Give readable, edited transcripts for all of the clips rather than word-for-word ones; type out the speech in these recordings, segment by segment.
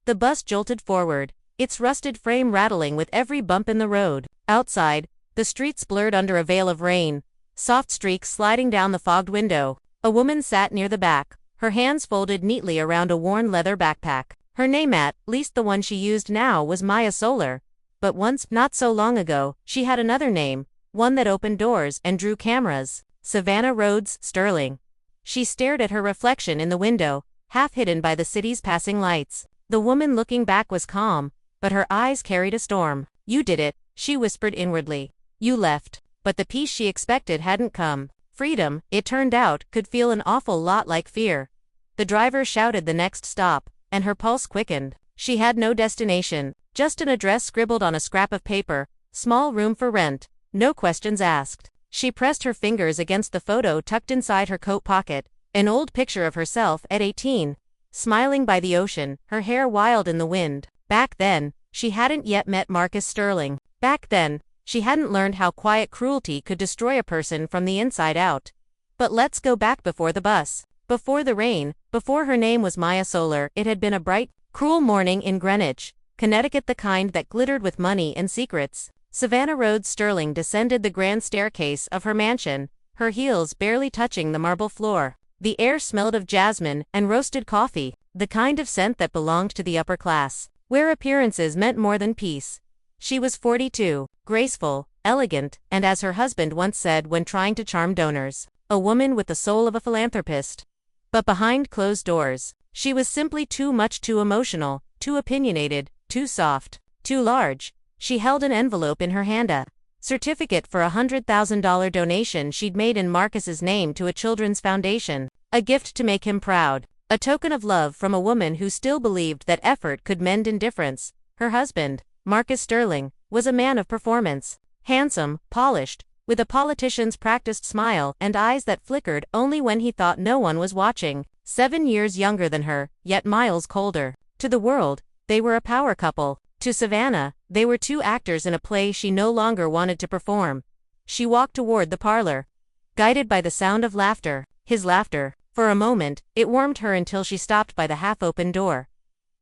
The bus jolted forward, its rusted frame rattling with every bump in the road. Outside, the streets blurred under a veil of rain, soft streaks sliding down the fogged window. A woman sat near the back, her hands folded neatly around a worn leather backpack. Her name, at least the one she used now, was Maya Solar. But once, not so long ago, she had another name, one that opened doors and drew cameras. Savannah Rhodes Sterling. She stared at her reflection in the window, half hidden by the city's passing lights. The woman looking back was calm, but her eyes carried a storm. "You did it," she whispered inwardly. "You left." But the peace she expected hadn't come. Freedom, it turned out, could feel an awful lot like fear. The driver shouted the next stop, and her pulse quickened. She had no destination, just an address scribbled on a scrap of paper, small room for rent, no questions asked. She pressed her fingers against the photo tucked inside her coat pocket, an old picture of herself at 18, smiling by the ocean, her hair wild in the wind. Back then, she hadn't yet met Marcus Sterling. Back then, she hadn't learned how quiet cruelty could destroy a person from the inside out. But let's go back before the bus. Before the rain, before her name was Maya Solar, it had been a bright, cruel morning in Greenwich, Connecticut, the kind that glittered with money and secrets. Savannah Rhodes Sterling descended the grand staircase of her mansion, her heels barely touching the marble floor. The air smelled of jasmine and roasted coffee, the kind of scent that belonged to the upper class, where appearances meant more than peace. She was 42, graceful, elegant, and as her husband once said when trying to charm donors, a woman with the soul of a philanthropist. But behind closed doors, she was simply too much, too emotional, too opinionated, too soft, too large. She held an envelope in her hand, a certificate for a $100,000 donation she'd made in Marcus's name to a children's foundation, a gift to make him proud, a token of love from a woman who still believed that effort could mend indifference. Her husband, Marcus Sterling, was a man of performance, handsome, polished, with a politician's practiced smile and eyes that flickered only when he thought no one was watching. 7 years younger than her, yet miles colder. To the world, they were a power couple. To Savannah, they were two actors in a play she no longer wanted to perform. She walked toward the parlor, guided by the sound of laughter, his laughter. For a moment, it warmed her until she stopped by the half-open door.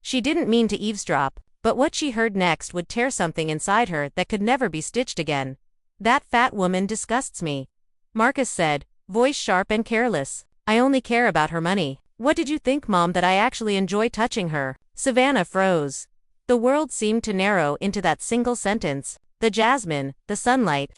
She didn't mean to eavesdrop, but what she heard next would tear something inside her that could never be stitched again. "That fat woman disgusts me," Marcus said, voice sharp and careless. "I only care about her money." "What did you think, Mom, that I actually enjoy touching her?" Savannah froze. The world seemed to narrow into that single sentence. The jasmine, the sunlight,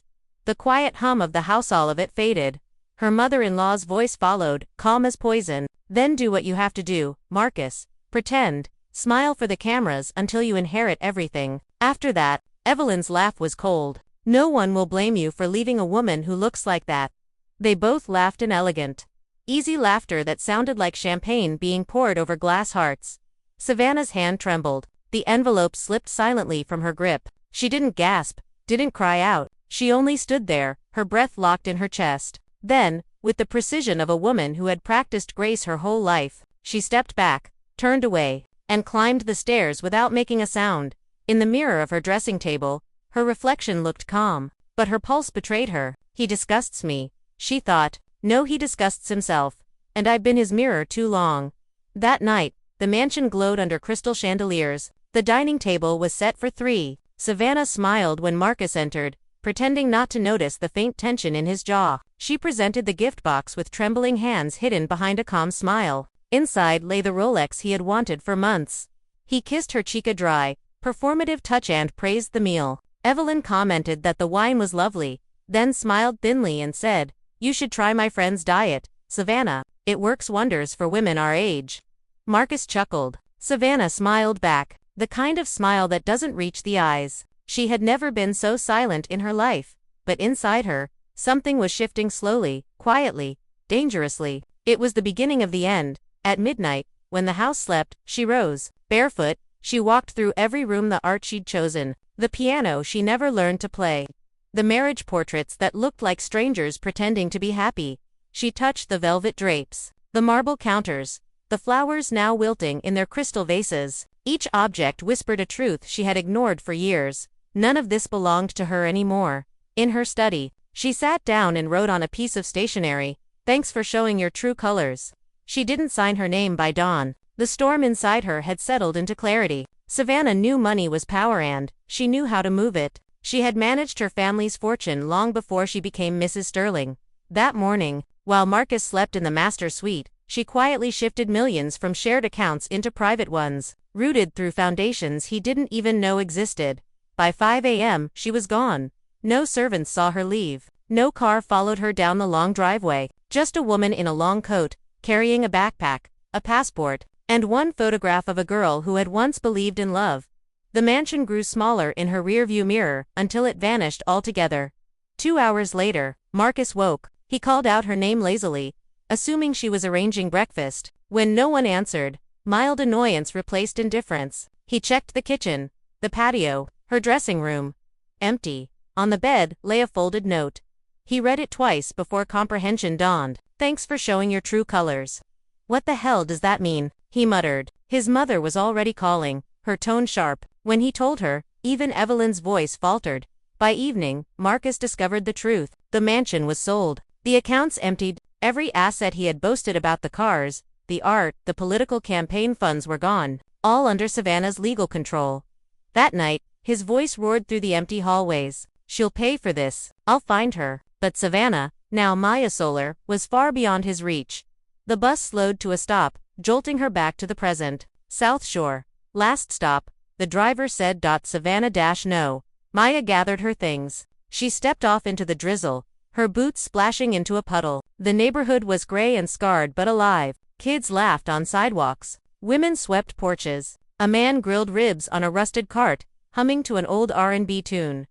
the quiet hum of the house, all of it faded. Her mother-in-law's voice followed, calm as poison. "Then do what you have to do, Marcus. Pretend. Smile for the cameras until you inherit everything. After that." Evelyn's laugh was cold. "No one will blame you for leaving a woman who looks like that." They both laughed, in elegant, easy laughter that sounded like champagne being poured over glass hearts. Savannah's hand trembled. The envelope slipped silently from her grip. She didn't gasp, didn't cry out. She only stood there, her breath locked in her chest. Then, with the precision of a woman who had practiced grace her whole life, she stepped back, turned away, and climbed the stairs without making a sound. In the mirror of her dressing table, her reflection looked calm, but her pulse betrayed her. "He disgusts me," she thought. "No, he disgusts himself, and I've been his mirror too long." That night, the mansion glowed under crystal chandeliers. The dining table was set for 3. Savannah smiled when Marcus entered, pretending not to notice the faint tension in his jaw. She presented the gift box with trembling hands hidden behind a calm smile. Inside lay the Rolex he had wanted for months. He kissed her cheek a dry, performative touch and praised the meal. Evelyn commented that the wine was lovely, then smiled thinly and said, "You should try my friend's diet, Savannah. It works wonders for women our age." Marcus chuckled. Savannah smiled back, the kind of smile that doesn't reach the eyes. She had never been so silent in her life, but inside her, something was shifting slowly, quietly, dangerously. It was the beginning of the end. At midnight, when the house slept, she rose. Barefoot, she walked through every room, the art she'd chosen, the piano she never learned to play, the marriage portraits that looked like strangers pretending to be happy. She touched the velvet drapes, the marble counters, the flowers now wilting in their crystal vases. Each object whispered a truth she had ignored for years. None of this belonged to her anymore. In her study, she sat down and wrote on a piece of stationery, "Thanks for showing your true colors." She didn't sign her name by dawn. The storm inside her had settled into clarity. Savannah knew money was power and she knew how to move it. She had managed her family's fortune long before she became Mrs. Sterling. That morning, while Marcus slept in the master suite, she quietly shifted millions from shared accounts into private ones, rooted through foundations he didn't even know existed. By 5 a.m., she was gone. No servants saw her leave. No car followed her down the long driveway. Just a woman in a long coat, carrying a backpack, a passport, and one photograph of a girl who had once believed in love. The mansion grew smaller in her rearview mirror until it vanished altogether. 2 hours later, Marcus woke. He called out her name lazily, assuming she was arranging breakfast. When no one answered, mild annoyance replaced indifference. He checked the kitchen, the patio, her dressing room. Empty. On the bed lay a folded note. He read it twice before comprehension dawned. "Thanks for showing your true colors." "What the hell does that mean?" he muttered. His mother was already calling, her tone sharp. When he told her, even Evelyn's voice faltered. By evening, Marcus discovered the truth. The mansion was sold. The accounts emptied. Every asset he had boasted about, the cars, the art, the political campaign funds, were gone, all under Savannah's legal control. That night, his voice roared through the empty hallways. "She'll pay for this. I'll find her." But Savannah, now Maya Solar, was far beyond his reach. The bus slowed to a stop, jolting her back to the present. South Shore. Last stop, the driver said. Savannah-no. Maya gathered her things. She stepped off into the drizzle, her boots splashing into a puddle. The neighborhood was gray and scarred but alive. Kids laughed on sidewalks. Women swept porches. A man grilled ribs on a rusted cart, humming to an old R&B tune.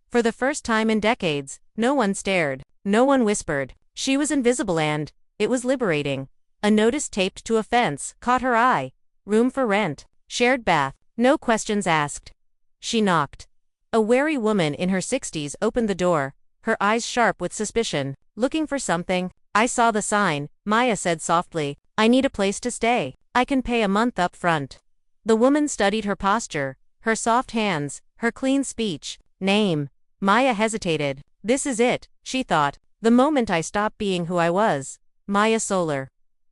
For the first time in decades, no one stared. No one whispered. She was invisible and it was liberating. A notice taped to a fence caught her eye. Room for rent. Shared bath. No questions asked. She knocked. A wary woman in her 60s opened the door, her eyes sharp with suspicion. "Looking for something?" "I saw the sign," Maya said softly. "I need a place to stay. I can pay a month up front." The woman studied her posture, her soft hands, her clean speech. "Name?" Maya hesitated. "This is it," she thought. "The moment I stopped being who I was. Maya Solar."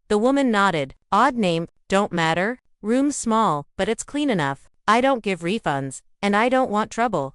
The woman nodded. "Odd name, don't matter. Room's small, but it's clean enough. I don't give refunds, and I don't want trouble."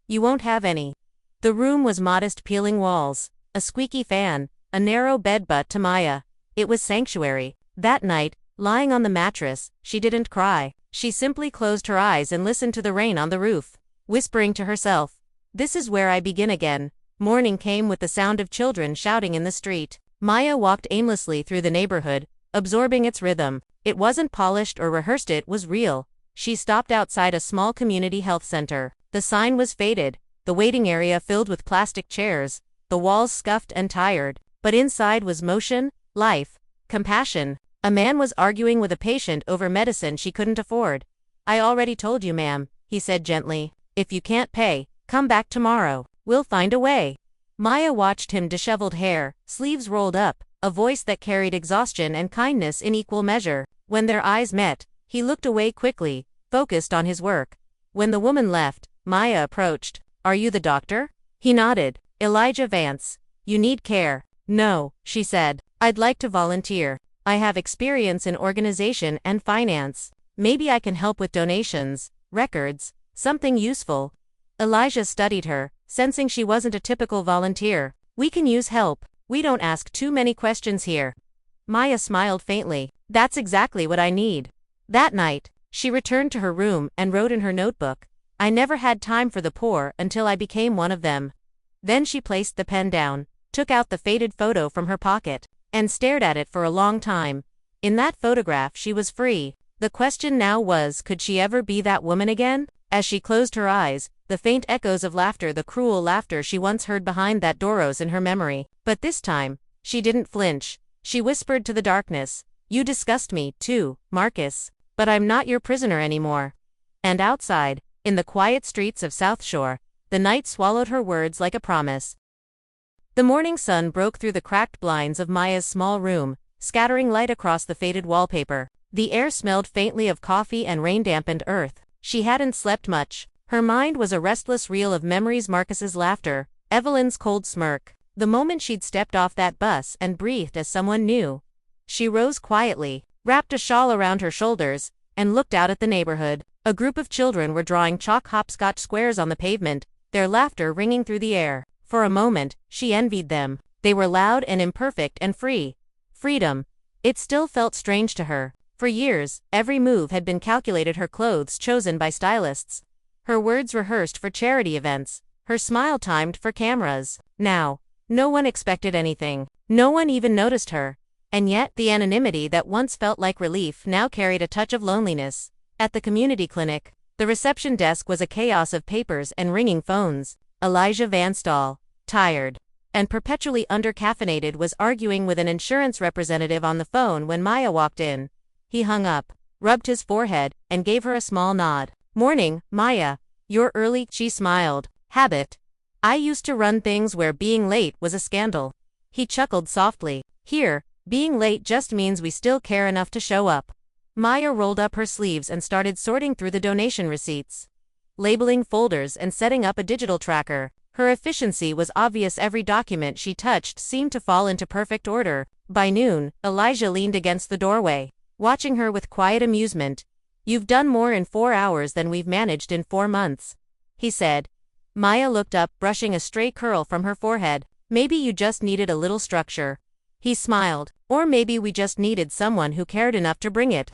"You won't have any." The room was modest, peeling walls, a squeaky fan, a narrow bed, but to Maya, it was sanctuary. That night, lying on the mattress, she didn't cry. She simply closed her eyes and listened to the rain on the roof, whispering to herself, "This is where I begin again." Morning came with the sound of children shouting in the street. Maya walked aimlessly through the neighborhood, absorbing its rhythm. It wasn't polished or rehearsed, it was real. She stopped outside a small community health center. The sign was faded, the waiting area filled with plastic chairs, the walls scuffed and tired. But inside was motion, life, compassion. A man was arguing with a patient over medicine she couldn't afford. "I already told you, ma'am," he said gently. "If you can't pay, come back tomorrow. We'll find a way." Maya watched him, disheveled hair, sleeves rolled up, a voice that carried exhaustion and kindness in equal measure. When their eyes met, he looked away quickly, focused on his work. When the woman left, Maya approached. "Are you the doctor?" He nodded. "Elijah Vance. You need care." "No," she said. "I'd like to volunteer. I have experience in organization and finance. Maybe I can help with donations, records, something useful." Elijah studied her, sensing she wasn't a typical volunteer. "We can use help. We don't ask too many questions here." Maya smiled faintly. "That's exactly what I need." That night, she returned to her room and wrote in her notebook, "I never had time for the poor until I became one of them." Then she placed the pen down, took out the faded photo from her pocket, and stared at it for a long time. In that photograph she was free. The question now was, could she ever be that woman again? As she closed her eyes, the faint echoes of laughter, the cruel laughter she once heard behind that door, rose in her memory. But this time, she didn't flinch. She whispered to the darkness, "You disgust me, too, Marcus. But I'm not your prisoner anymore." And outside, in the quiet streets of South Shore, the night swallowed her words like a promise. The morning sun broke through the cracked blinds of Maya's small room, scattering light across the faded wallpaper. The air smelled faintly of coffee and rain-dampened earth. She hadn't slept much. Her mind was a restless reel of memories: Marcus's laughter, Evelyn's cold smirk, the moment she'd stepped off that bus and breathed as someone new. She rose quietly, wrapped a shawl around her shoulders, and looked out at the neighborhood. A group of children were drawing chalk hopscotch squares on the pavement, their laughter ringing through the air. For a moment, she envied them. They were loud and imperfect and free. Freedom. It still felt strange to her. For years, every move had been calculated, her clothes chosen by stylists, her words rehearsed for charity events, her smile timed for cameras. Now, no one expected anything. No one even noticed her. And yet, the anonymity that once felt like relief now carried a touch of loneliness. At the community clinic, the reception desk was a chaos of papers and ringing phones. Elijah Van Stahl, tired and perpetually under-caffeinated, was arguing with an insurance representative on the phone when Maya walked in. He hung up, rubbed his forehead, and gave her a small nod. "Morning, Maya. You're early," she smiled. "Habit. I used to run things where being late was a scandal." He chuckled softly. "Here, being late just means we still care enough to show up." Maya rolled up her sleeves and started sorting through the donation receipts, labeling folders and setting up a digital tracker. Her efficiency was obvious. Every document she touched seemed to fall into perfect order. By noon, Elijah leaned against the doorway, watching her with quiet amusement. "You've done more in 4 hours than we've managed in 4 months," he said. Maya looked up, brushing a stray curl from her forehead. "Maybe you just needed a little structure." He smiled. "Or maybe we just needed someone who cared enough to bring it."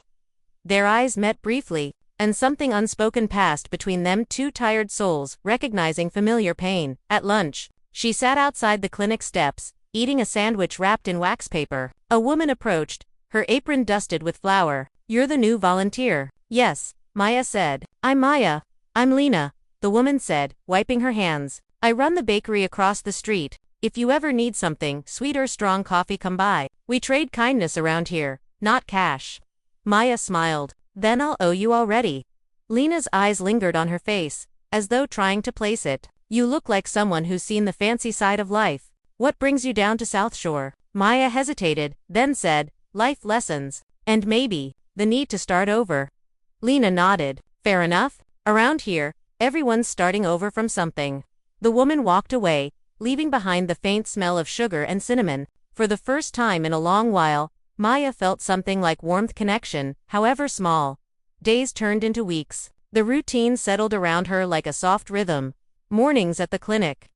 Their eyes met briefly, and something unspoken passed between them, two tired souls, recognizing familiar pain. At lunch, she sat outside the clinic steps, eating a sandwich wrapped in wax paper. A woman approached, her apron dusted with flour. "You're the new volunteer." "Yes," Maya said. "I'm Maya." "I'm Lena," the woman said, wiping her hands. "I run the bakery across the street. If you ever need something, sweet or strong coffee, come by. We trade kindness around here, not cash." Maya smiled. "Then I'll owe you already." Lena's eyes lingered on her face, as though trying to place it. "You look like someone who's seen the fancy side of life. What brings you down to South Shore?" Maya hesitated, then said, "Life lessons. And maybe, the need to start over." Lena nodded. "Fair enough. Around here, everyone's starting over from something." The woman walked away, leaving behind the faint smell of sugar and cinnamon. For the first time in a long while, Maya felt something like warmth, connection, however small. Days turned into weeks. The routine settled around her like a soft rhythm. Mornings at the clinic,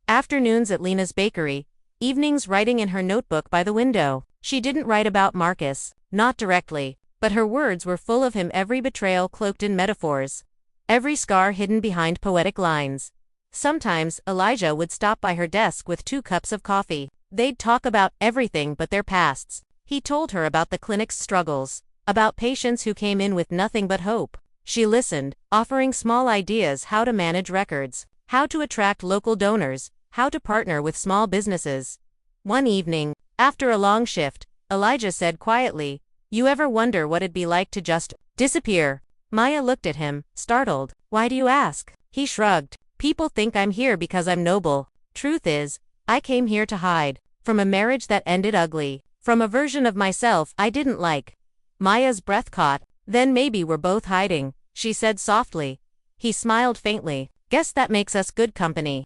afternoons at Lena's bakery, evenings writing in her notebook by the window. She didn't write about Marcus, not directly, but her words were full of him, every betrayal cloaked in metaphors, every scar hidden behind poetic lines. Sometimes, Elijah would stop by her desk with 2 cups of coffee. They'd talk about everything but their pasts. He told her about the clinic's struggles, about patients who came in with nothing but hope. She listened, offering small ideas: how to manage records, how to attract local donors, how to partner with small businesses. One evening, after a long shift, Elijah said quietly, "You ever wonder what it'd be like to just disappear?" Maya looked at him, startled. "Why do you ask?" He shrugged. "People think I'm here because I'm noble. Truth is, I came here to hide. From a marriage that ended ugly. From a version of myself I didn't like." Maya's breath caught. "Then maybe we're both hiding," she said softly. He smiled faintly. "Guess that makes us good company."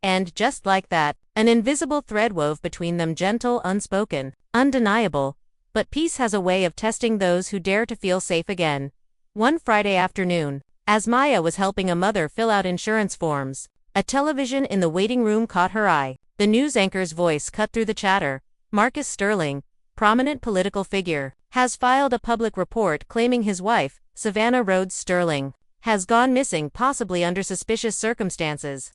And just like that, an invisible thread wove between them, gentle, unspoken, undeniable. But peace has a way of testing those who dare to feel safe again. One Friday afternoon, as Maya was helping a mother fill out insurance forms, a television in the waiting room caught her eye. The news anchor's voice cut through the chatter. "Marcus Sterling, prominent political figure, has filed a public report claiming his wife, Savannah Rhodes Sterling, has gone missing, possibly under suspicious circumstances."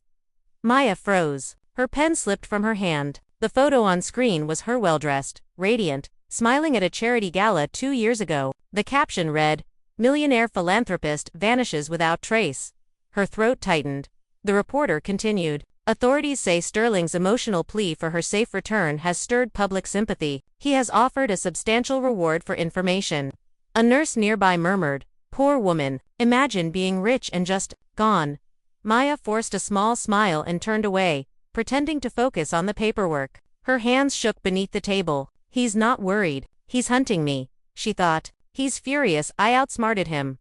Maya froze. Her pen slipped from her hand. The photo on screen was her well-dressed, radiant, smiling at a charity gala 2 years ago. The caption read, "Millionaire philanthropist vanishes without trace." Her throat tightened. The reporter continued, "Authorities say Sterling's emotional plea for her safe return has stirred public sympathy. He has offered a substantial reward for information." A nurse nearby murmured, "Poor woman, imagine being rich and just gone." Maya forced a small smile and turned away, pretending to focus on the paperwork. Her hands shook beneath the table. "He's not worried. He's hunting me," she thought. "He's furious I outsmarted him."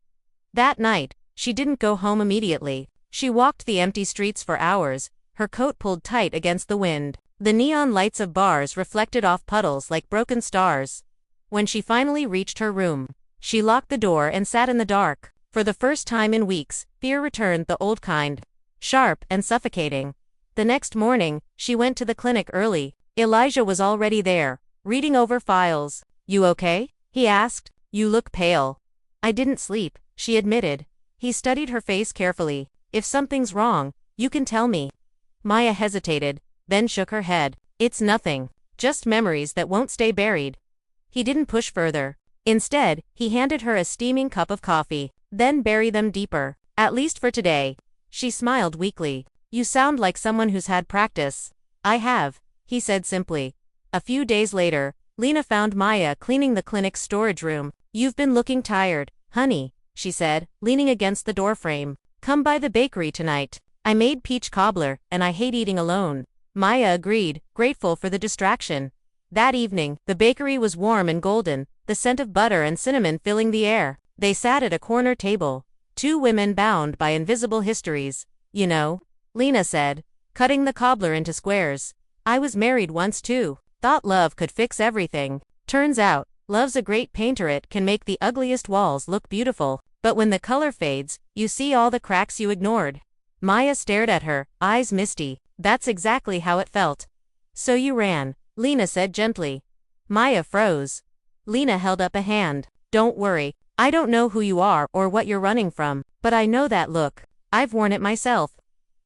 That night, she didn't go home immediately. She walked the empty streets for hours, her coat pulled tight against the wind. The neon lights of bars reflected off puddles like broken stars. When she finally reached her room, she locked the door and sat in the dark. For the first time in weeks, fear returned, the old kind. Sharp and suffocating. The next morning, she went to the clinic early. Elijah was already there, reading over files. "You okay?" he asked. "You look pale." "I didn't sleep," she admitted. He studied her face carefully. "If something's wrong, you can tell me." Maya hesitated, then shook her head. "It's nothing. Just memories that won't stay buried." He didn't push further. Instead, he handed her a steaming cup of coffee. "Then bury them deeper. At least for today." She smiled weakly. "You sound like someone who's had practice." "I have," he said simply. A few days later, Lena found Maya cleaning the clinic's storage room. "You've been looking tired, honey," she said, leaning against the doorframe. "Come by the bakery tonight. I made peach cobbler, and I hate eating alone." Maya agreed, grateful for the distraction. That evening, the bakery was warm and golden, the scent of butter and cinnamon filling the air. They sat at a corner table. Two women bound by invisible histories. "You know," Lena said, cutting the cobbler into squares. "I was married once too. Thought love could fix everything. Turns out, love's a great painter. It can make the ugliest walls look beautiful. But when the color fades, you see all the cracks you ignored." Maya stared at her, eyes misty. "That's exactly how it felt." "So you ran," Lena said gently. Maya froze. Lena held up a hand. "Don't worry. I don't know who you are or what you're running from, but I know that look. I've worn it myself."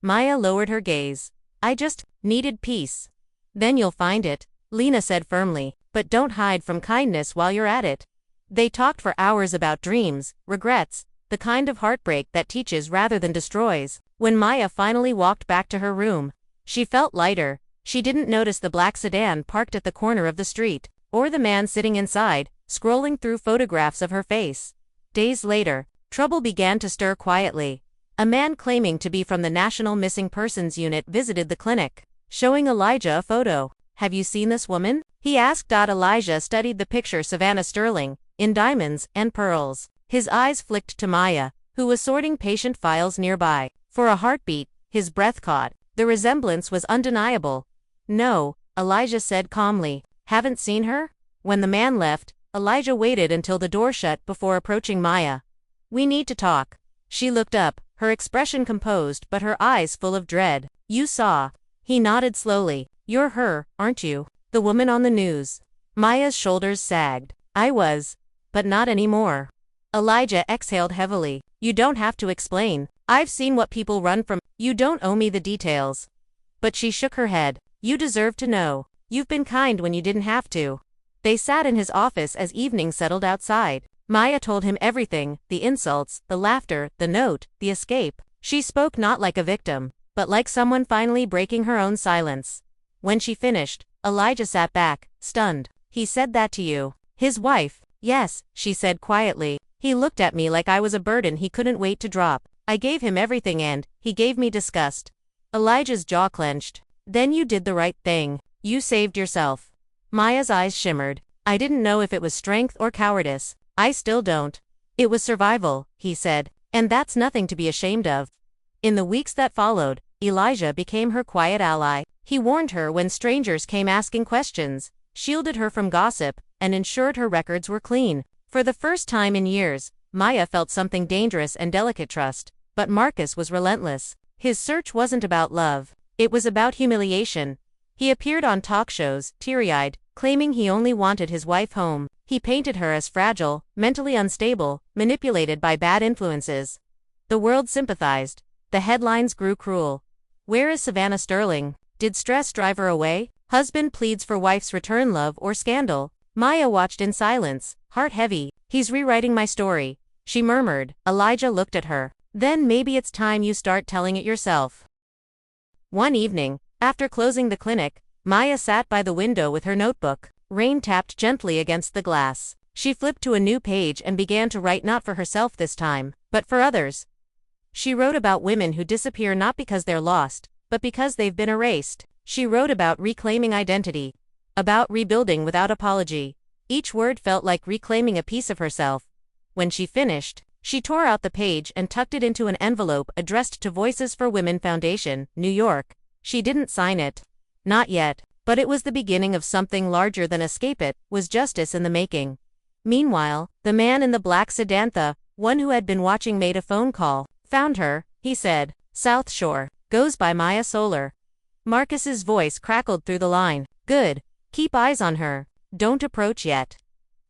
Maya lowered her gaze. "I just needed peace." "Then you'll find it," Lena said firmly, "but don't hide from kindness while you're at it." They talked for hours about dreams, regrets, the kind of heartbreak that teaches rather than destroys. When Maya finally walked back to her room, she felt lighter. She didn't notice the black sedan parked at the corner of the street, or the man sitting inside, scrolling through photographs of her face. Days later, trouble began to stir quietly. A man claiming to be from the National Missing Persons Unit visited the clinic, showing Elijah a photo. "Have you seen this woman?" he asked. Elijah studied the picture. Savannah Sterling, in diamonds and pearls. His eyes flicked to Maya, who was sorting patient files nearby. For a heartbeat, his breath caught. The resemblance was undeniable. "No," Elijah said calmly. "Haven't seen her?" When the man left, Elijah waited until the door shut before approaching Maya. "We need to talk." She looked up, her expression composed but her eyes full of dread. "You saw." He nodded slowly. "You're her, aren't you? The woman on the news." Maya's shoulders sagged. "I was. But not anymore." Elijah exhaled heavily. "You don't have to explain. I've seen what people run from. You don't owe me the details." But she shook her head. "You deserve to know. You've been kind when you didn't have to." They sat in his office as evening settled outside. Maya told him everything, the insults, the laughter, the note, the escape. She spoke not like a victim, but like someone finally breaking her own silence. When she finished, Elijah sat back, stunned. "He said that to you?" "His wife?" "Yes," she said quietly. "He looked at me like I was a burden he couldn't wait to drop. I gave him everything and he gave me disgust." Elijah's jaw clenched. "Then you did the right thing. You saved yourself." Maya's eyes shimmered. "I didn't know if it was strength or cowardice. I still don't." "It was survival," he said, "and that's nothing to be ashamed of." In the weeks that followed, Elijah became her quiet ally. He warned her when strangers came asking questions, shielded her from gossip, and ensured her records were clean. For the first time in years, Maya felt something dangerous and delicate: trust. But Marcus was relentless. His search wasn't about love. It was about humiliation. He appeared on talk shows, teary-eyed, claiming he only wanted his wife home. He painted her as fragile, mentally unstable, manipulated by bad influences. The world sympathized. The headlines grew cruel. "Where is Savannah Sterling? Did stress drive her away? Husband pleads for wife's return, love or scandal?" Maya watched in silence, heart heavy. "He's rewriting my story," she murmured. Elijah looked at her. "Then maybe it's time you start telling it yourself." One evening, after closing the clinic, Maya sat by the window with her notebook. Rain tapped gently against the glass. She flipped to a new page and began to write, not for herself this time, but for others. She wrote about women who disappear not because they're lost, but because they've been erased. She wrote about reclaiming identity, about rebuilding without apology. Each word felt like reclaiming a piece of herself. When she finished, she tore out the page and tucked it into an envelope addressed to Voices for Women Foundation, New York. She didn't sign it. Not yet. But it was the beginning of something larger than escape. It was justice in the making. Meanwhile, the man in the black sedan, the one who had been watching, made a phone call. Found her, he said. South Shore. Goes by Maya Solar. Marcus's voice crackled through the line. Good. Keep eyes on her. Don't approach yet.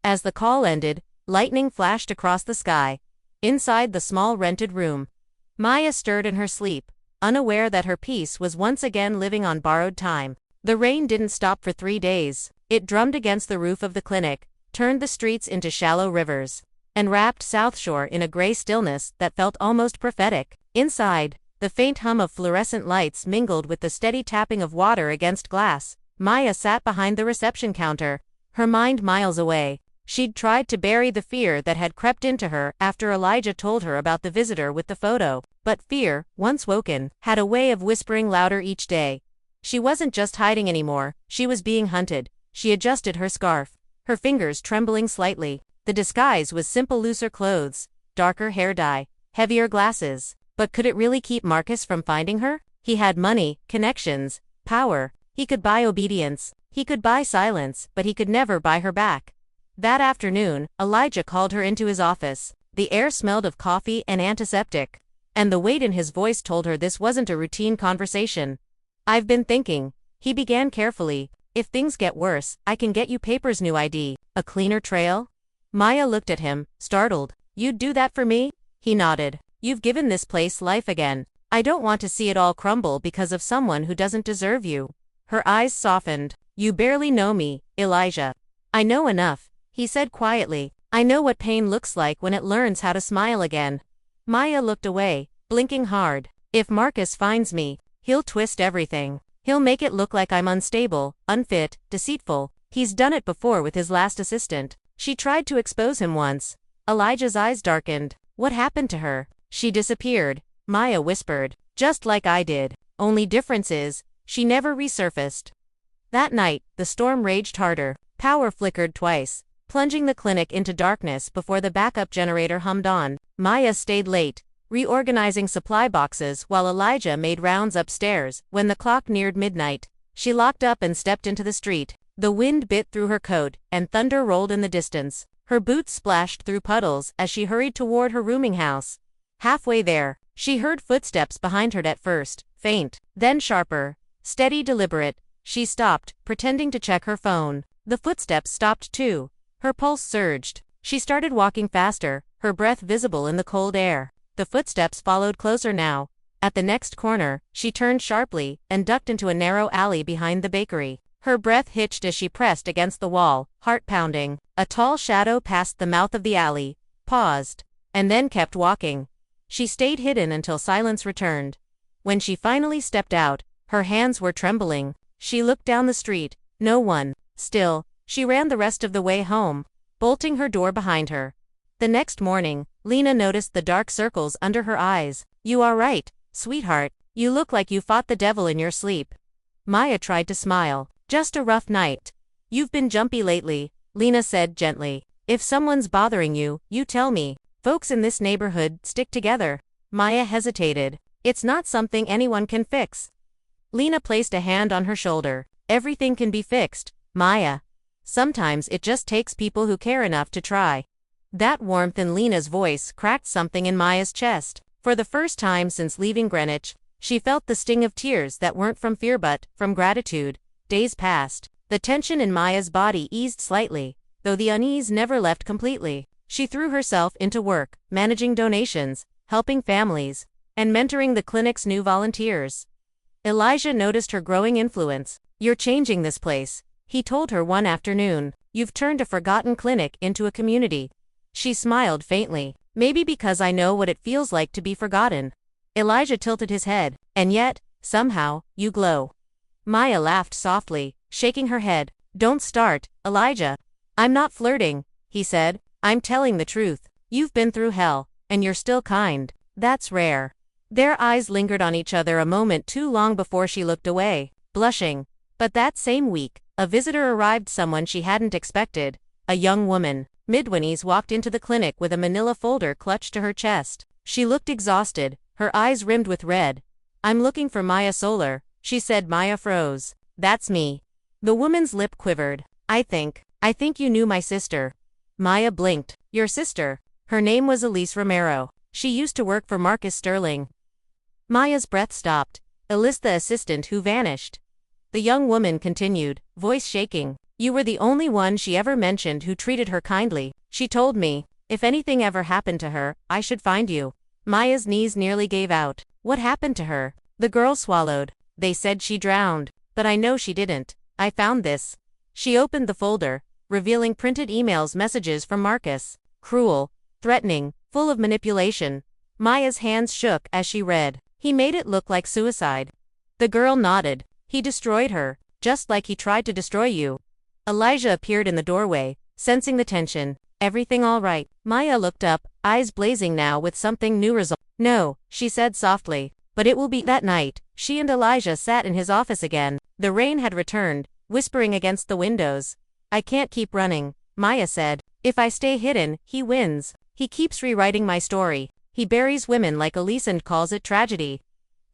As the call ended, lightning flashed across the sky. Inside the small rented room, Maya stirred in her sleep, unaware that her peace was once again living on borrowed time. The rain didn't stop for 3 days. It drummed against the roof of the clinic, turned the streets into shallow rivers, and wrapped South Shore in a gray stillness that felt almost prophetic. Inside, the faint hum of fluorescent lights mingled with the steady tapping of water against glass. Maya sat behind the reception counter, her mind miles away. She'd tried to bury the fear that had crept into her after Elijah told her about the visitor with the photo. But fear, once woken, had a way of whispering louder each day. She wasn't just hiding anymore, she was being hunted. She adjusted her scarf, her fingers trembling slightly. The disguise was simple: looser clothes, darker hair dye, heavier glasses. But could it really keep Marcus from finding her? He had money, connections, power. He could buy obedience. He could buy silence, but he could never buy her back. That afternoon, Elijah called her into his office. The air smelled of coffee and antiseptic, and the weight in his voice told her this wasn't a routine conversation. I've been thinking, he began carefully. If things get worse, I can get you papers, new ID, a cleaner trail. Maya looked at him, startled. You'd do that for me? He nodded. You've given this place life again. I don't want to see it all crumble because of someone who doesn't deserve you. Her eyes softened. You barely know me, Elijah. I know enough, he said quietly. I know what pain looks like when it learns how to smile again. Maya looked away, blinking hard. If Marcus finds me, he'll twist everything. He'll make it look like I'm unstable, unfit, deceitful. He's done it before with his last assistant. She tried to expose him once. Elijah's eyes darkened. What happened to her? She disappeared, Maya whispered. Just like I did. Only difference is, she never resurfaced. That night, the storm raged harder. Power flickered twice, plunging the clinic into darkness before the backup generator hummed on. Maya stayed late, reorganizing supply boxes while Elijah made rounds upstairs. When the clock neared midnight, she locked up and stepped into the street. The wind bit through her coat, and thunder rolled in the distance. Her boots splashed through puddles as she hurried toward her rooming house. Halfway there, she heard footsteps behind her, at first faint, then sharper, steady, deliberate. She stopped, pretending to check her phone. The footsteps stopped too. Her pulse surged. She started walking faster, her breath visible in the cold air. The footsteps followed closer now. At the next corner, she turned sharply and ducked into a narrow alley behind the bakery. Her breath hitched as she pressed against the wall, heart pounding. A tall shadow passed the mouth of the alley, paused, and then kept walking. She stayed hidden until silence returned. When she finally stepped out, her hands were trembling. She looked down the street. No one. Still, she ran the rest of the way home, bolting her door behind her. The next morning, Lena noticed the dark circles under her eyes. You are right, sweetheart. You look like you fought the devil in your sleep. Maya tried to smile. Just a rough night. You've been jumpy lately, Lena said gently. If someone's bothering you, you tell me. Folks in this neighborhood stick together. Maya hesitated. It's not something anyone can fix. Lena placed a hand on her shoulder. Everything can be fixed, Maya. Sometimes it just takes people who care enough to try. That warmth in Lena's voice cracked something in Maya's chest. For the first time since leaving Greenwich, she felt the sting of tears that weren't from fear but from gratitude. Days passed. The tension in Maya's body eased slightly, though the unease never left completely. She threw herself into work, managing donations, helping families, and mentoring the clinic's new volunteers. Elijah noticed her growing influence. You're changing this place, he told her one afternoon. You've turned a forgotten clinic into a community. She smiled faintly. Maybe because I know what it feels like to be forgotten. Elijah tilted his head. And yet, somehow, you glow. Maya laughed softly, shaking her head. Don't start, Elijah. I'm not flirting, he said. I'm telling the truth. You've been through hell, and you're still kind. That's rare. Their eyes lingered on each other a moment too long before she looked away, blushing. But that same week, a visitor arrived, someone she hadn't expected. A young woman, mid-twenties, walked into the clinic with a manila folder clutched to her chest. She looked exhausted, her eyes rimmed with red. I'm looking for Maya Solar, she said. Maya froze. That's me. The woman's lip quivered. I think you knew my sister. Maya blinked. Your sister? Her name was Elise Romero. She used to work for Marcus Sterling. Maya's breath stopped. Elise, the assistant who vanished. The young woman continued, voice shaking. You were the only one she ever mentioned who treated her kindly. She told me, if anything ever happened to her, I should find you. Maya's knees nearly gave out. What happened to her? The girl swallowed. They said she drowned. But I know she didn't. I found this. She opened the folder, revealing printed messages from Marcus. Cruel, threatening, full of manipulation. Maya's hands shook as she read. He made it look like suicide. The girl nodded. He destroyed her, just like he tried to destroy you. Elijah appeared in the doorway, sensing the tension. Everything all right? Maya looked up, eyes blazing now with something new resolve. No, she said softly. But it will be. That night, she and Elijah sat in his office again. The rain had returned, whispering against the windows. I can't keep running, Maya said. If I stay hidden, he wins. He keeps rewriting my story. He buries women like Elise and calls it tragedy.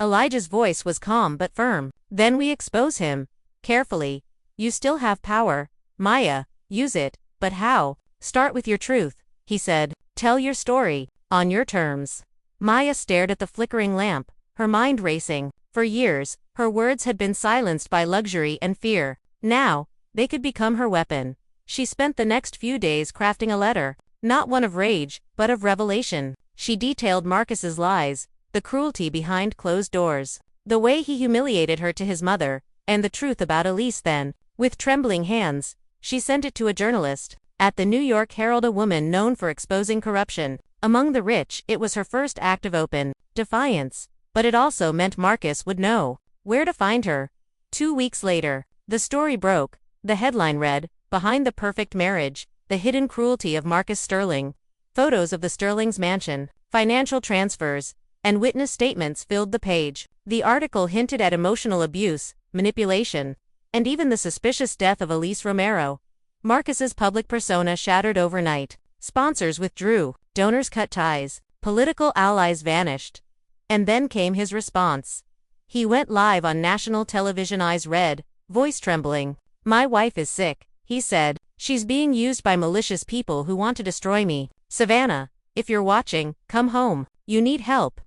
Elijah's voice was calm but firm. Then we expose him. Carefully. You still have power, Maya. Use it. But how? Start with your truth, he said. Tell your story, on your terms. Maya stared at the flickering lamp, her mind racing. For years, her words had been silenced by luxury and fear. Now, they could become her weapon. She spent the next few days crafting a letter, not one of rage, but of revelation. She detailed Marcus's lies, the cruelty behind closed doors, the way he humiliated her to his mother, and the truth about Elise. Then, with trembling hands, she sent it to a journalist. At the New York Herald, a woman known for exposing corruption among the rich, it was her first act of open defiance. But it also meant Marcus would know where to find her. 2 weeks later, the story broke. The headline read, Behind the Perfect Marriage, The Hidden Cruelty of Marcus Sterling. Photos of the Sterling's mansion, financial transfers, and witness statements filled the page. The article hinted at emotional abuse, manipulation, and even the suspicious death of Elise Romero. Marcus's public persona shattered overnight. Sponsors withdrew, donors cut ties, political allies vanished. And then came his response. He went live on national television, eyes red, voice trembling. My wife is sick, he said. She's being used by malicious people who want to destroy me. Savannah, if you're watching, come home. You need help.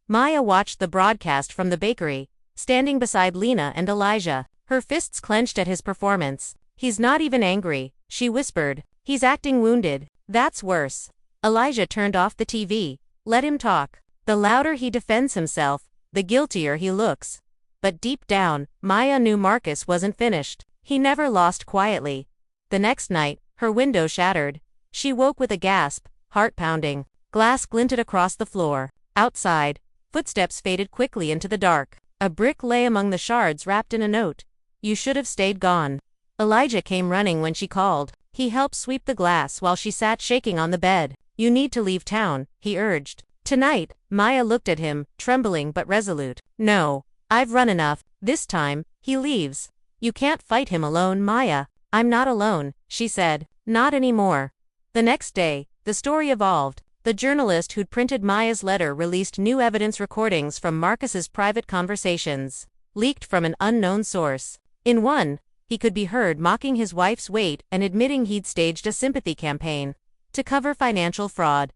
Maya watched the broadcast from the bakery, standing beside Lena and Elijah, her fists clenched at his performance. He's not even angry, she whispered. He's acting wounded. That's worse. Elijah turned off the TV. Let him talk. The louder he defends himself, the guiltier he looks. But deep down, Maya knew Marcus wasn't finished. He never lost quietly. The next night, her window shattered. She woke with a gasp, heart pounding. Glass glinted across the floor. Outside, footsteps faded quickly into the dark. A brick lay among the shards wrapped in a note. You should have stayed gone. Elijah came running when she called. He helped sweep the glass while she sat shaking on the bed. You need to leave town, he urged. Tonight, Maya looked at him, trembling but resolute. No, I've run enough. This time, he leaves. You can't fight him alone, Maya. I'm not alone, she said. Not anymore. The next day, the story evolved. The journalist who'd printed Maya's letter released new evidence, recordings from Marcus's private conversations, leaked from an unknown source. In one, he could be heard mocking his wife's weight and admitting he'd staged a sympathy campaign to cover financial fraud.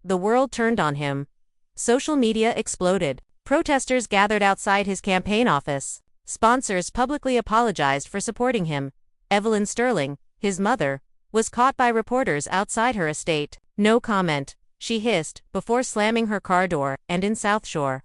The world turned on him. Social media exploded. Protesters gathered outside his campaign office. Sponsors publicly apologized for supporting him. Evelyn Sterling, his mother, was caught by reporters outside her estate. No comment, she hissed, before slamming her car door. And in South Shore,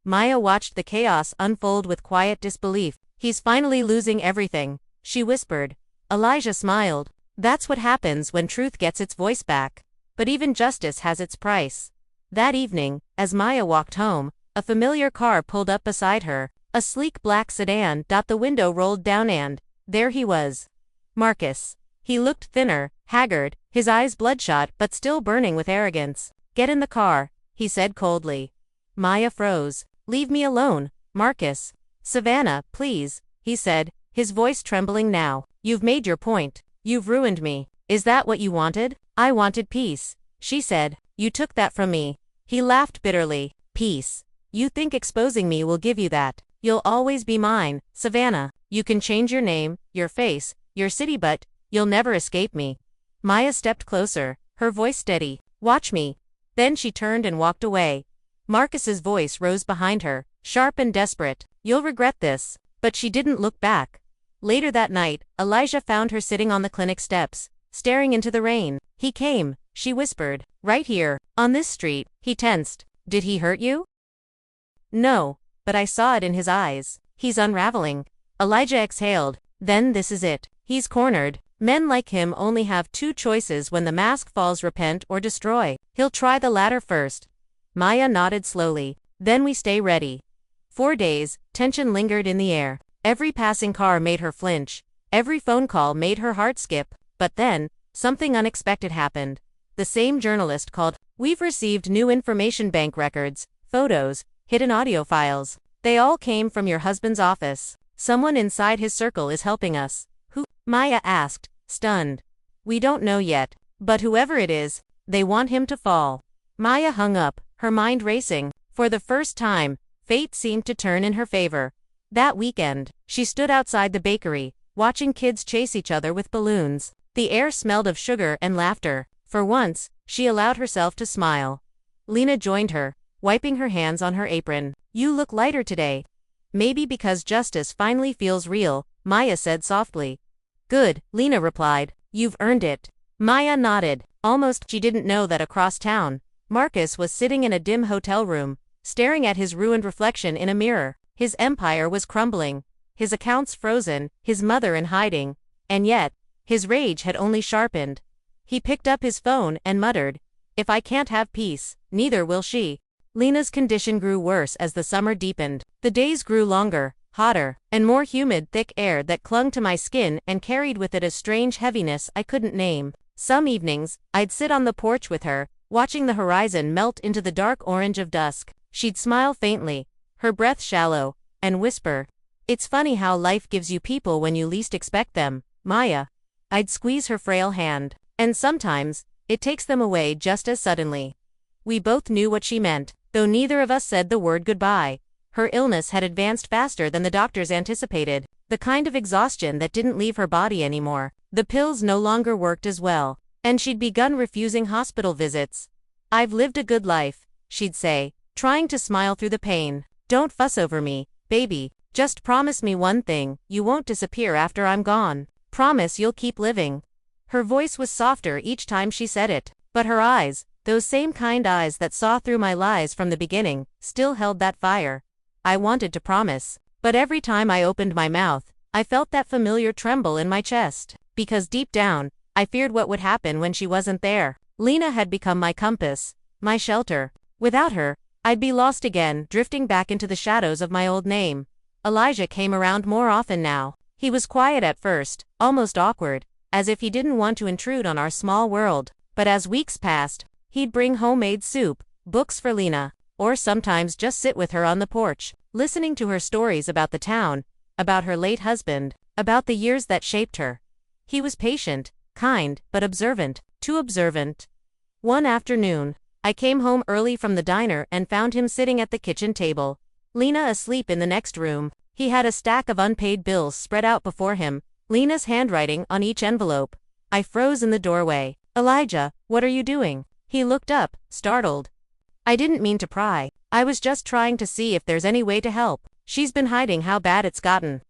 Maya watched the chaos unfold with quiet disbelief. He's finally losing everything, she whispered. Elijah smiled. That's what happens when truth gets its voice back. But even justice has its price. That evening, as Maya walked home, a familiar car pulled up beside her. A sleek black sedan. The window rolled down and there he was. Marcus. He looked thinner, haggard, his eyes bloodshot but still burning with arrogance. Get in the car, he said coldly. Maya froze. Leave me alone, Marcus. Savannah, please, he said, his voice trembling now. You've made your point. You've ruined me. Is that what you wanted? I wanted peace, she said. You took that from me. He laughed bitterly. Peace. You think exposing me will give you that? You'll always be mine, Savannah. You can change your name, your face, your city, but you'll never escape me. Maya stepped closer, her voice steady. Watch me. Then she turned and walked away. Marcus's voice rose behind her, sharp and desperate. You'll regret this. But she didn't look back. Later that night, Elijah found her sitting on the clinic steps, staring into the rain. He came, she whispered. Right here, on this street. He tensed. Did he hurt you? No, but I saw it in his eyes. He's unraveling. Elijah exhaled. Then this is it. He's cornered. Men like him only have two choices when the mask falls: repent or destroy. He'll try the latter first. Maya nodded slowly. Then we stay ready. 4 days, tension lingered in the air. Every passing car made her flinch. Every phone call made her heart skip. But then, something unexpected happened. The same journalist called. We've received new information: bank records, photos, hidden audio files. They all came from your husband's office. Someone inside his circle is helping us. Who? Maya asked, stunned. We don't know yet, but whoever it is, they want him to fall. Maya hung up, her mind racing. For the first time, fate seemed to turn in her favor. That weekend, she stood outside the bakery, watching kids chase each other with balloons. The air smelled of sugar and laughter. For once, she allowed herself to smile. Lena joined her, wiping her hands on her apron. You look lighter today. Maybe because justice finally feels real, Maya said softly. Good, Lena replied. You've earned it. Maya nodded. Almost. She didn't know that across town, Marcus was sitting in a dim hotel room, staring at his ruined reflection in a mirror. His empire was crumbling, his accounts frozen, his mother in hiding, and yet, his rage had only sharpened. He picked up his phone and muttered, If I can't have peace, neither will she. Lena's condition grew worse as the summer deepened. The days grew longer, hotter, and more humid, thick air that clung to my skin and carried with it a strange heaviness I couldn't name. Some evenings, I'd sit on the porch with her, watching the horizon melt into the dark orange of dusk. She'd smile faintly, her breath shallow, and whisper, It's funny how life gives you people when you least expect them, Maya. I'd squeeze her frail hand, and sometimes, it takes them away just as suddenly. We both knew what she meant, though neither of us said the word goodbye. Her illness had advanced faster than the doctors anticipated, the kind of exhaustion that didn't leave her body anymore. The pills no longer worked as well, and she'd begun refusing hospital visits. I've lived a good life, she'd say, trying to smile through the pain. Don't fuss over me, baby. Just promise me one thing: you won't disappear after I'm gone. Promise you'll keep living. Her voice was softer each time she said it, but her eyes, those same kind eyes that saw through my lies from the beginning, still held that fire. I wanted to promise, but every time I opened my mouth, I felt that familiar tremble in my chest, because deep down, I feared what would happen when she wasn't there. Lena had become my compass, my shelter. Without her, I'd be lost again, drifting back into the shadows of my old name. Elijah came around more often now. He was quiet at first, almost awkward, as if he didn't want to intrude on our small world. But as weeks passed, he'd bring homemade soup, books for Lena, or sometimes just sit with her on the porch, listening to her stories about the town, about her late husband, about the years that shaped her. He was patient, kind, but observant, too observant. One afternoon, I came home early from the diner and found him sitting at the kitchen table, Lena asleep in the next room. He had a stack of unpaid bills spread out before him, Lena's handwriting on each envelope. I froze in the doorway. Elijah, what are you doing? He looked up, startled. I didn't mean to pry. I was just trying to see if there's any way to help. She's been hiding how bad it's gotten.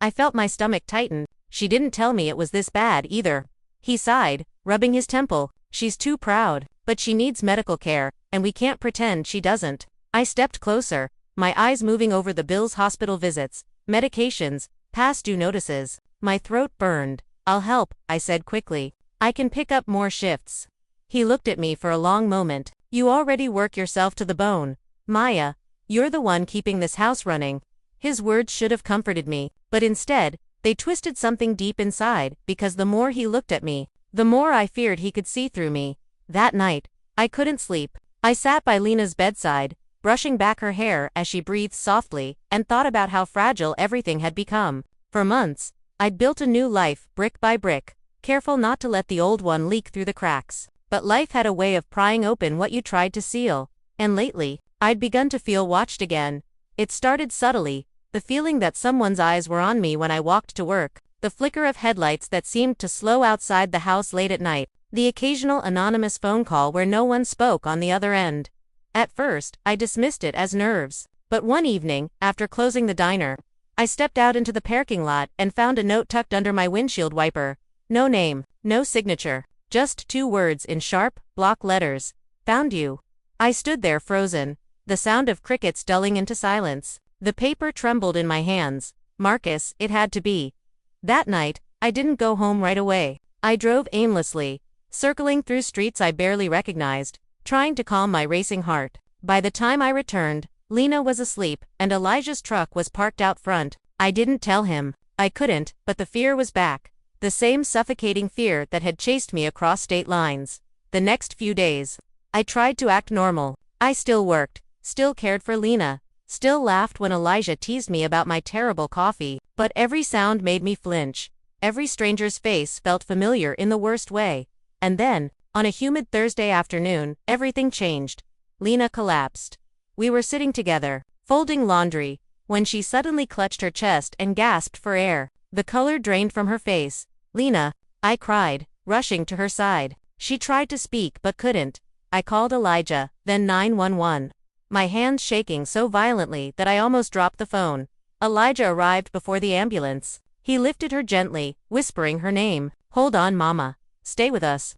I felt my stomach tighten. She didn't tell me it was this bad either. He sighed, rubbing his temple. She's too proud, but she needs medical care, and we can't pretend she doesn't. I stepped closer, my eyes moving over the bills: hospital visits, medications, past due notices. My throat burned. I'll help, I said quickly. I can pick up more shifts. He looked at me for a long moment. You already work yourself to the bone, Maya. You're the one keeping this house running. His words should have comforted me, but instead, they twisted something deep inside, because the more he looked at me, the more I feared he could see through me. That night, I couldn't sleep. I sat by Lena's bedside, brushing back her hair as she breathed softly, and thought about how fragile everything had become. For months, I'd built a new life, brick by brick, careful not to let the old one leak through the cracks. But life had a way of prying open what you tried to seal, and lately, I'd begun to feel watched again. It started subtly, The feeling that someone's eyes were on me when I walked to work, the flicker of headlights that seemed to slow outside the house late at night, the occasional anonymous phone call where no one spoke on the other end. At first, I dismissed it as nerves. But one evening, after closing the diner, I stepped out into the parking lot and found a note tucked under my windshield wiper. No name, no signature, just 2 words in sharp, block letters. Found you. I stood there frozen, the sound of crickets dulling into silence. The paper trembled in my hands. Marcus, it had to be. That night, I didn't go home right away. I drove aimlessly, circling through streets I barely recognized, trying to calm my racing heart. By the time I returned, Lena was asleep, and Elijah's truck was parked out front. I didn't tell him. I couldn't, but the fear was back. The same suffocating fear that had chased me across state lines. The next few days, I tried to act normal. I still worked, still cared for Lena, still laughed when Elijah teased me about my terrible coffee, but every sound made me flinch. Every stranger's face felt familiar in the worst way. And then, on a humid Thursday afternoon, everything changed. Lena collapsed. We were sitting together, folding laundry, when she suddenly clutched her chest and gasped for air. The color drained from her face. Lena, I cried, rushing to her side. She tried to speak but couldn't. I called Elijah, then 911. My hands shaking so violently that I almost dropped the phone. Elijah arrived before the ambulance. He lifted her gently, whispering her name. Hold on, Mama. Stay with us.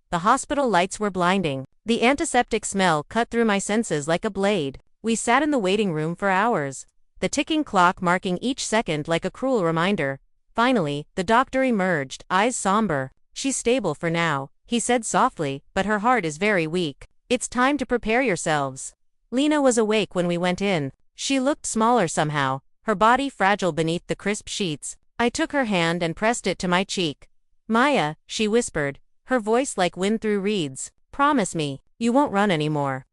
The hospital lights were blinding. The antiseptic smell cut through my senses like a blade. We sat in the waiting room for hours, the ticking clock marking each second like a cruel reminder. Finally, the doctor emerged, eyes somber. She's stable for now, he said softly, but her heart is very weak. It's time to prepare yourselves. Lena was awake when we went in. She looked smaller somehow, her body fragile beneath the crisp sheets. I took her hand and pressed it to my cheek. Maya, she whispered, her voice like wind through reeds. Promise me, you won't run anymore.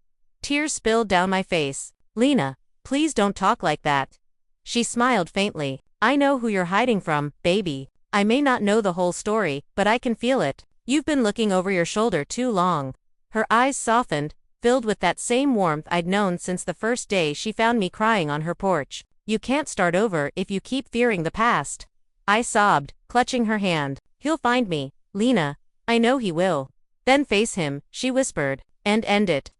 Tears spilled down my face. Lena, please don't talk like that. She smiled faintly. I know who you're hiding from, baby. I may not know the whole story, but I can feel it. You've been looking over your shoulder too long. Her eyes softened, filled with that same warmth I'd known since the first day she found me crying on her porch. You can't start over if you keep fearing the past. I sobbed, clutching her hand. He'll find me, Lena. I know he will. Then face him, she whispered, and end it.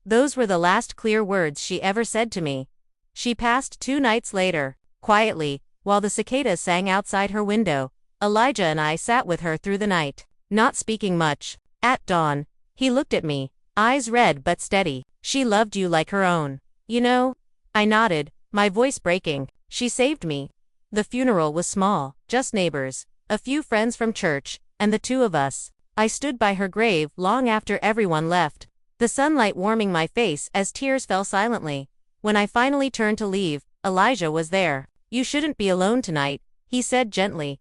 Those were the last clear words she ever said to me. She passed 2 nights later, quietly, while the cicadas sang outside her window. Elijah and I sat with her through the night, not speaking much. At dawn, he looked at me, eyes red but steady. She loved you like her own. You know? I nodded, my voice breaking. She saved me. The funeral was small, just neighbors, a few friends from church, and the 2 of us. I stood by her grave long after everyone left, the sunlight warming my face as tears fell silently. When I finally turned to leave, Elijah was there. You shouldn't be alone tonight, he said gently.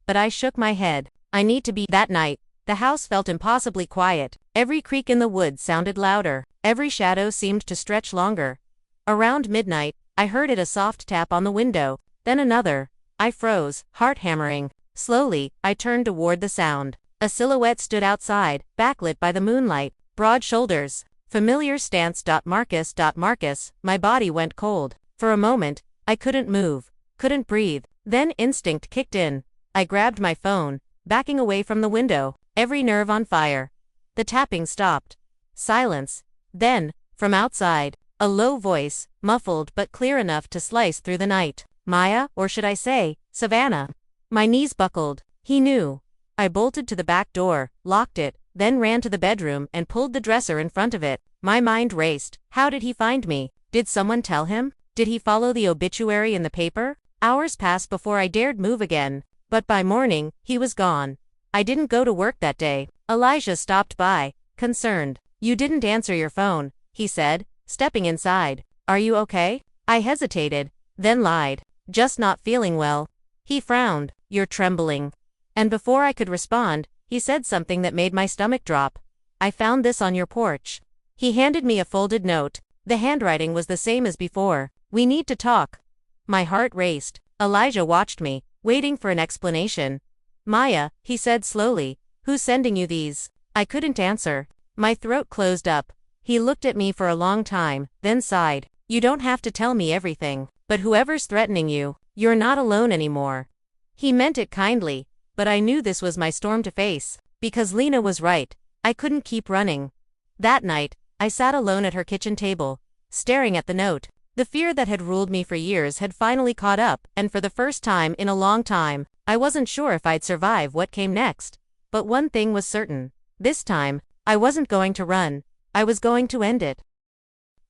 But I shook my head. I need to be. That night, the house felt impossibly quiet. Every creak in the woods sounded louder. Every shadow seemed to stretch longer. Around midnight, I heard a soft tap on the window, then another. I froze, heart hammering. Slowly, I turned toward the sound. A silhouette stood outside, backlit by the moonlight, broad shoulders, familiar stance. Marcus, my body went cold. For a moment, I couldn't move, couldn't breathe. Then instinct kicked in. I grabbed my phone, backing away from the window, every nerve on fire. The tapping stopped. Silence. Then, from outside, a low voice, muffled but clear enough to slice through the night. Maya, or should I say, Savannah. My knees buckled. He knew. I bolted to the back door, locked it, then ran to the bedroom and pulled the dresser in front of it. My mind raced. How did he find me? Did someone tell him? Did he follow the obituary in the paper? Hours passed before I dared move again. But by morning, he was gone. I didn't go to work that day. Elijah stopped by, concerned. You didn't answer your phone, he said, stepping inside. Are you okay? I hesitated, then lied. Just not feeling well. He frowned. You're trembling. And before I could respond, he said something that made my stomach drop. I found this on your porch. He handed me a folded note. The handwriting was the same as before. We need to talk. My heart raced. Elijah watched me, waiting for an explanation. Maya, he said slowly, who's sending you these? I couldn't answer. My throat closed up. He looked at me for a long time, then sighed. You don't have to tell me everything. But whoever's threatening you, you're not alone anymore. He meant it kindly, but I knew this was my storm to face. Because Lena was right, I couldn't keep running. That night, I sat alone at her kitchen table, staring at the note. The fear that had ruled me for years had finally caught up, and for the first time in a long time, I wasn't sure if I'd survive what came next. But one thing was certain. This time, I wasn't going to run. I was going to end it.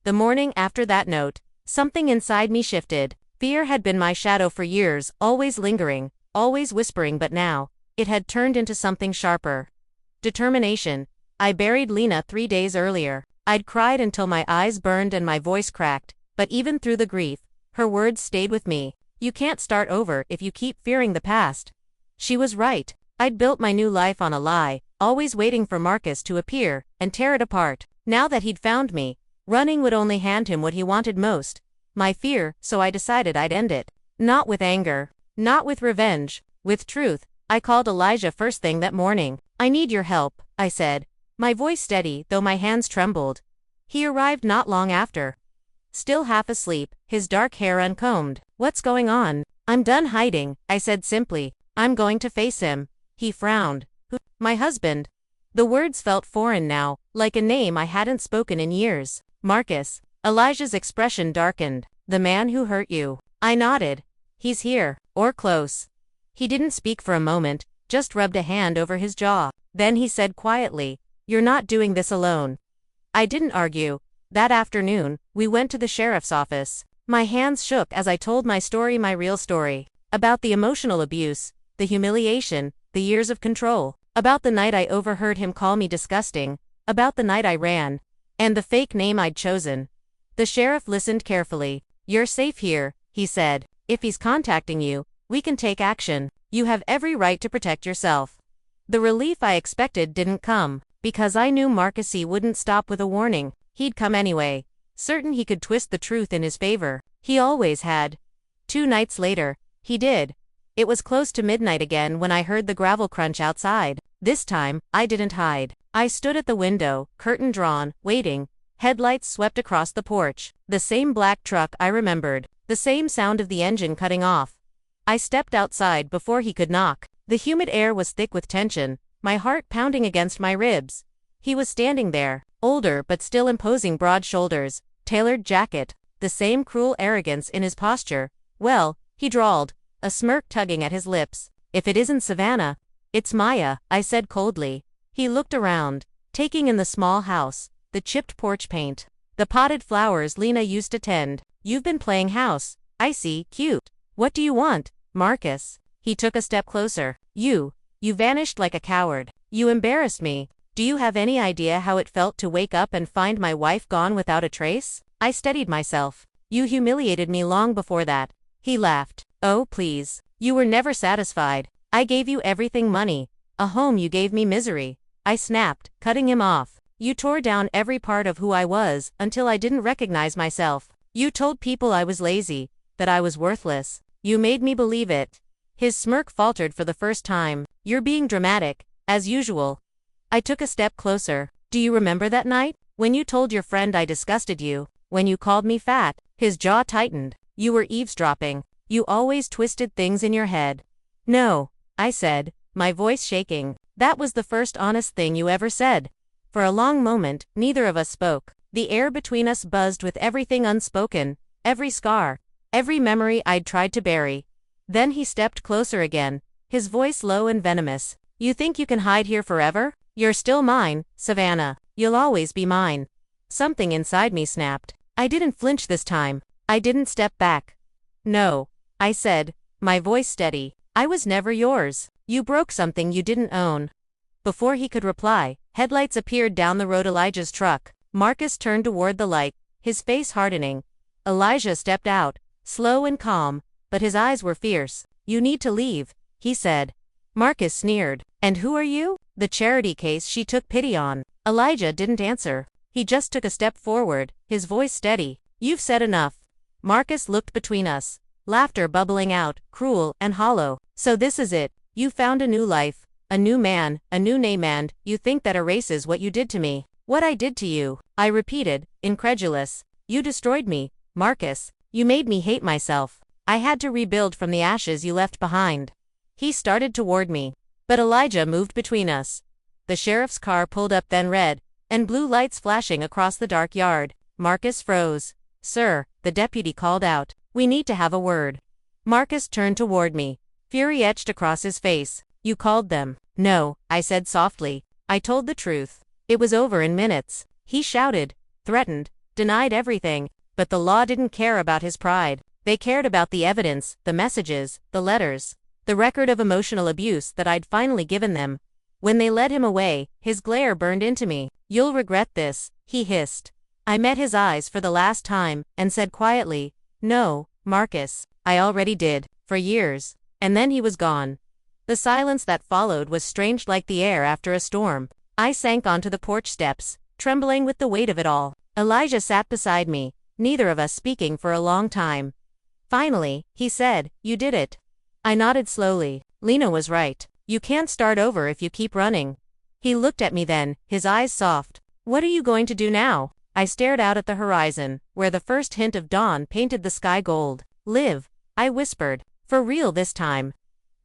The morning after that note, something inside me shifted. Fear had been my shadow for years, always lingering, always whispering, but now, it had turned into something sharper. Determination. I buried Lena 3 days earlier. I'd cried until my eyes burned and my voice cracked. But even through the grief, her words stayed with me. You can't start over if you keep fearing the past. She was right. I'd built my new life on a lie, always waiting for Marcus to appear and tear it apart. Now that he'd found me, running would only hand him what he wanted most. My fear, so I decided I'd end it. Not with anger. Not with revenge. With truth. I called Elijah first thing that morning. I need your help, I said. My voice steady, though my hands trembled. He arrived not long after. Still half asleep, his dark hair uncombed. What's going on? I'm done hiding, I said simply. I'm going to face him. He frowned. Who? My husband. The words felt foreign now, like a name I hadn't spoken in years. Marcus. Elijah's expression darkened. The man who hurt you. I nodded. He's here, or close. He didn't speak for a moment, just rubbed a hand over his jaw. Then he said quietly, "You're not doing this alone." I didn't argue. That afternoon, we went to the sheriff's office. My hands shook as I told my story, my real story. About the emotional abuse, the humiliation, the years of control. About the night I overheard him call me disgusting. About the night I ran. And the fake name I'd chosen. The sheriff listened carefully. "You're safe here," he said. "If he's contacting you, we can take action. You have every right to protect yourself." The relief I expected didn't come, because I knew Marcus wouldn't stop with a warning. He'd come anyway, certain he could twist the truth in his favor. He always had. 2 nights later, he did. It was close to midnight again when I heard the gravel crunch outside. This time, I didn't hide. I stood at the window, curtain drawn, waiting. Headlights swept across the porch. The same black truck I remembered. The same sound of the engine cutting off. I stepped outside before he could knock. The humid air was thick with tension, my heart pounding against my ribs. He was standing there, older but still imposing, broad shoulders, tailored jacket, the same cruel arrogance in his posture. "Well," he drawled, a smirk tugging at his lips. "If it isn't Savannah, it's Maya," I said coldly. He looked around, taking in the small house, the chipped porch paint, the potted flowers Lena used to tend. "You've been playing house. I see, cute. What do you want, Marcus?" He took a step closer. You vanished like a coward. You embarrassed me. Do you have any idea how it felt to wake up and find my wife gone without a trace?" I steadied myself. "You humiliated me long before that." He laughed. "Oh, please. You were never satisfied. I gave you everything, money. A home, you gave me misery." I snapped, cutting him off. "You tore down every part of who I was, until I didn't recognize myself. You told people I was lazy, that I was worthless. You made me believe it." His smirk faltered for the first time. "You're being dramatic, as usual." I took a step closer. "Do you remember that night? When you told your friend I disgusted you? When you called me fat?" His jaw tightened. "You were eavesdropping. You always twisted things in your head." "No," I said, my voice shaking. "That was the first honest thing you ever said." For a long moment, neither of us spoke. The air between us buzzed with everything unspoken, every scar, every memory I'd tried to bury. Then he stepped closer again, his voice low and venomous. "You think you can hide here forever? You're still mine, Savannah. You'll always be mine." Something inside me snapped. I didn't flinch this time. I didn't step back. "No," I said, my voice steady. "I was never yours. You broke something you didn't own." Before he could reply, headlights appeared down the road. Elijah's truck. Marcus turned toward the light, his face hardening. Elijah stepped out, slow and calm, but his eyes were fierce. "You need to leave," he said. Marcus sneered. "And who are you?" "The charity case she took pity on." Elijah didn't answer. He just took a step forward, his voice steady. "You've said enough." Marcus looked between us, laughter bubbling out, cruel and hollow. "So this is it. You found a new life, a new man, a new name, and you think that erases what you did to me." "What I did to you?" I repeated, incredulous. "You destroyed me, Marcus. You made me hate myself. I had to rebuild from the ashes you left behind. He started toward me, but Elijah moved between us. The sheriff's car pulled up, then red and blue lights flashing across the dark yard. Marcus froze. "Sir," the deputy called out, "we need to have a word." Marcus turned toward me, fury etched across his face. "You called them." "No," I said softly. "I told the truth. It was over in minutes." He shouted, threatened, denied everything, but the law didn't care about his pride. They cared about the evidence, the messages, the letters, the record of emotional abuse that I'd finally given them. When they led him away, his glare burned into me. "You'll regret this," he hissed. I met his eyes for the last time, and said quietly, "No, Marcus, I already did, for years." And then he was gone. The silence that followed was strange, like the air after a storm. I sank onto the porch steps, trembling with the weight of it all. Elijah sat beside me, neither of us speaking for a long time. Finally, he said, "You did it." I nodded slowly. "Lena was right. You can't start over if you keep running." He looked at me then, his eyes soft. "What are you going to do now?" I stared out at the horizon, where the first hint of dawn painted the sky gold. "Live," I whispered. "For real this time."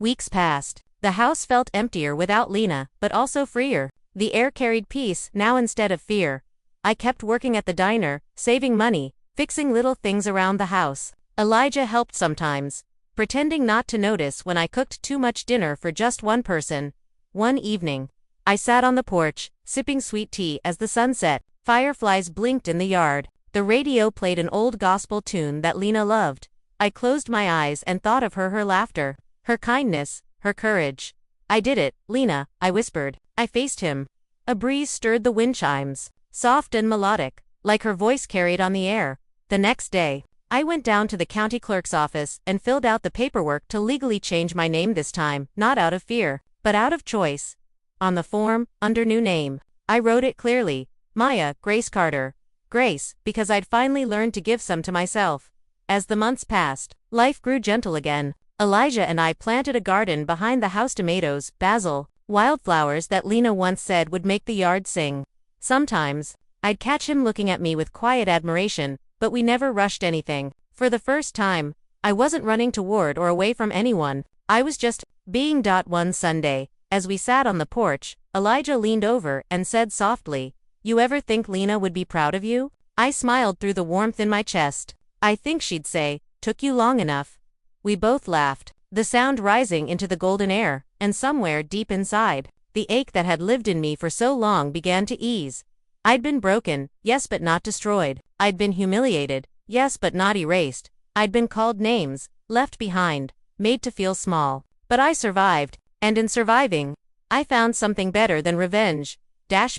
Weeks passed. The house felt emptier without Lena, but also freer. The air carried peace now instead of fear. I kept working at the diner, saving money, fixing little things around the house. Elijah helped sometimes, pretending not to notice when I cooked too much dinner for just one person. One evening, I sat on the porch, sipping sweet tea as the sun set. Fireflies blinked in the yard. The radio played an old gospel tune that Lena loved. I closed my eyes and thought of her laughter, her kindness, her courage. "I did it, Lena," I whispered. I faced him. A breeze stirred the wind chimes, soft and melodic, like her voice carried on the air. The next day, I went down to the county clerk's office and filled out the paperwork to legally change my name this time, not out of fear, but out of choice. On the form, under new name, I wrote it clearly, Maya Grace Carter. Grace, because I'd finally learned to give some to myself. As the months passed, life grew gentle again. Elijah and I planted a garden behind the house, tomatoes, basil, wildflowers that Lena once said would make the yard sing. Sometimes, I'd catch him looking at me with quiet admiration, but we never rushed anything. For the first time, I wasn't running toward or away from anyone. I was just being. One Sunday, as we sat on the porch, Elijah leaned over and said softly, "You ever think Lena would be proud of you?" I smiled through the warmth in my chest. "I think she'd say, 'Took you long enough.'" We both laughed, the sound rising into the golden air, and somewhere deep inside, the ache that had lived in me for so long began to ease. I'd been broken, yes, but not destroyed. I'd been humiliated, yes, but not erased. I'd been called names, left behind, made to feel small. But I survived, and in surviving, I found something better than revenge.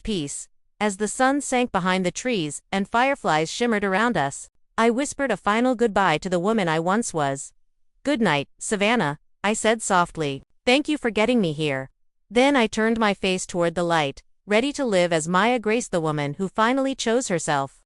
Peace. As the sun sank behind the trees and fireflies shimmered around us, I whispered a final goodbye to the woman I once was. "Good night, Savannah," I said softly. "Thank you for getting me here." Then I turned my face toward the light, ready to live as Maya Grace, the woman who finally chose herself.